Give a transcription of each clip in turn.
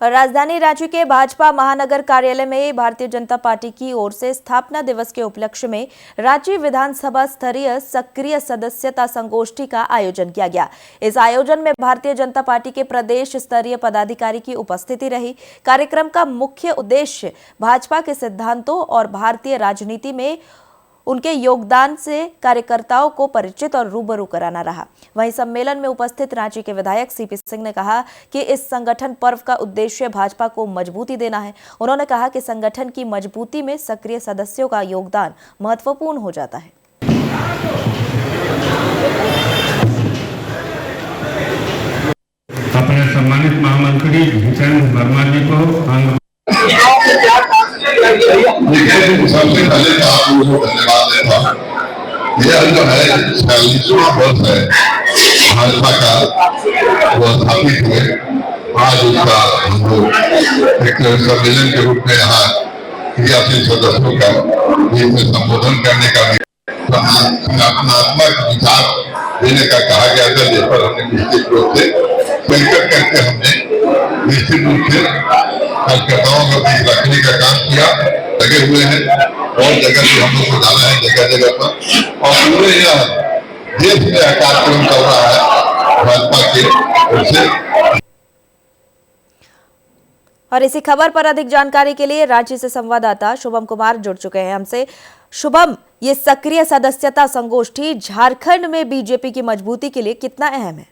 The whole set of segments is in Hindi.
और राजधानी रांची के भाजपा महानगर कार्यालय में भारतीय जनता पार्टी की ओर से स्थापना दिवस के उपलक्ष्य में रांची विधानसभा स्तरीय सक्रिय सदस्यता संगोष्ठी का आयोजन किया गया। इस आयोजन में भारतीय जनता पार्टी के प्रदेश स्तरीय पदाधिकारी की उपस्थिति रही। कार्यक्रम का मुख्य उद्देश्य भाजपा के सिद्धांतों और भारतीय राजनीति में उनके योगदान से कार्यकर्ताओं को परिचित और रूबरू कराना रहा। वहीं सम्मेलन में उपस्थित रांची के विधायक सीपी सिंह ने कहा कि इस संगठन पर्व का उद्देश्य भाजपा को मजबूती देना है। उन्होंने कहा कि संगठन की मजबूती में सक्रिय सदस्यों का योगदान महत्वपूर्ण हो जाता है। अपने सम्मानित महामंत्री भीमचंद वर्मा जी को सबसे पहले तो आप लोगों को धन्यवाद देता हूँ। यह जो है 46वां वर्ष है भाजपा का, वो स्थापित हुए। आज उसका हम लोग एक सम्मेलन के रूप में यहाँ क्रियाशील सदस्यों का इसमें संबोधन करने का भी रचनात्मक विचार देने का कहा गया था, जिस पर हमने निश्चित रूप से मिलकर करके हमने निश्चित रूप से कार्यकर्ताओं को बीच रखने का काम किया। लगे हुए हैं और जगह से हम लोग को जाना है जगह जगह पर, और पूरे यह देश में कार्यक्रम चल रहा है भाजपा के ओर से। और इसी खबर पर अधिक जानकारी के लिए रांची से संवाददाता शुभम कुमार जुड़ चुके हैं हमसे। शुभम, ये सक्रिय सदस्यता संगोष्ठी झारखंड में बीजेपी की मजबूती के लिए कितना अहम है?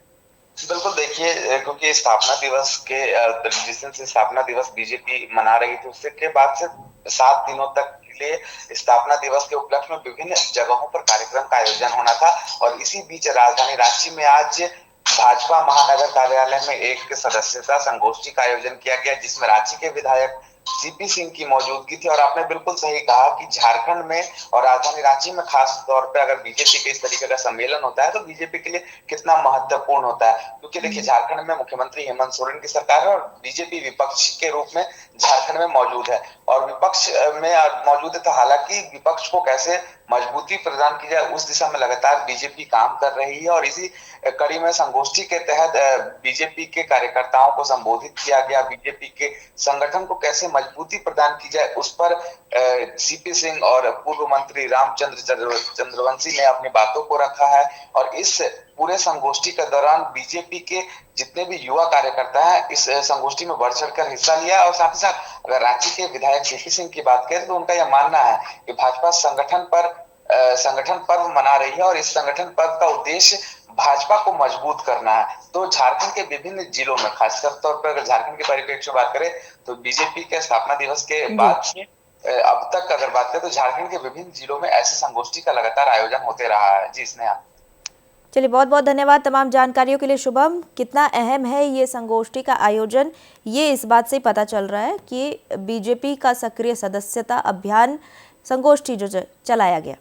बिल्कुल, देखिए, क्योंकि स्थापना दिवस के जिस दिन से स्थापना दिवस बीजेपी मना रही थी, उससे के बाद से 7 दिनों तक के लिए स्थापना दिवस के उपलक्ष्य में विभिन्न जगहों पर कार्यक्रम का आयोजन होना था। और इसी बीच राजधानी रांची में आज भाजपा महानगर कार्यालय में एक सदस्यता संगोष्ठी का आयोजन किया गया, जिसमें रांची के विधायक सीपी सिंह की मौजूदगी थी। और आपने बिल्कुल सही कहा कि झारखंड में और राजधानी रांची में खास तौर पे अगर बीजेपी के इस तरीके का सम्मेलन होता है तो बीजेपी के लिए कितना महत्वपूर्ण होता है, क्योंकि देखिए झारखंड में मुख्यमंत्री हेमंत सोरेन की सरकार है और बीजेपी विपक्ष के रूप में झारखंड में मौजूद है और विपक्ष में मौजूद है। तो हालांकि विपक्ष को कैसे मजबूती प्रदान की जाए उस दिशा में लगातार बीजेपी काम कर रही है। और इसी कड़ी में संगोष्ठी के तहत बीजेपी के कार्यकर्ताओं को संबोधित किया गया। बीजेपी के संगठन को कैसे मजबूती प्रदान की जाए उस पर सीपी सिंह और पूर्व मंत्री रामचंद्र चंद्रवंशी ने अपनी बातों को रखा है। और इस पूरे संगोष्ठी के दौरान बीजेपी के जितने भी युवा कार्यकर्ता हैं इस संगोष्ठी में बढ़ चढ़कर हिस्सा लिया। और साथ ही साथ अगर रांची के विधायक सीपी सिंह की बात करें तो उनका यह मानना है कि भाजपा संगठन पर्व मना रही है और इस संगठन पर्व का उद्देश्य भाजपा को मजबूत करना है। तो झारखंड के विभिन्न जिलों में खासकर तौर पर अगर झारखंड के परिप्रेक्ष्य में बात करें तो बीजेपी के स्थापना दिवस के बाद से अब तक अगर बात करें तो झारखंड के विभिन्न जिलों में ऐसी संगोष्ठी का लगातार आयोजन होते रहा है। जी स्नेहा। चलिए, बहुत बहुत धन्यवाद तमाम जानकारियों के लिए शुभम। कितना अहम है ये संगोष्ठी का आयोजन, ये इस बात से पता चल रहा है कि बीजेपी का सक्रिय सदस्यता अभियान संगोष्ठी जो चलाया गया।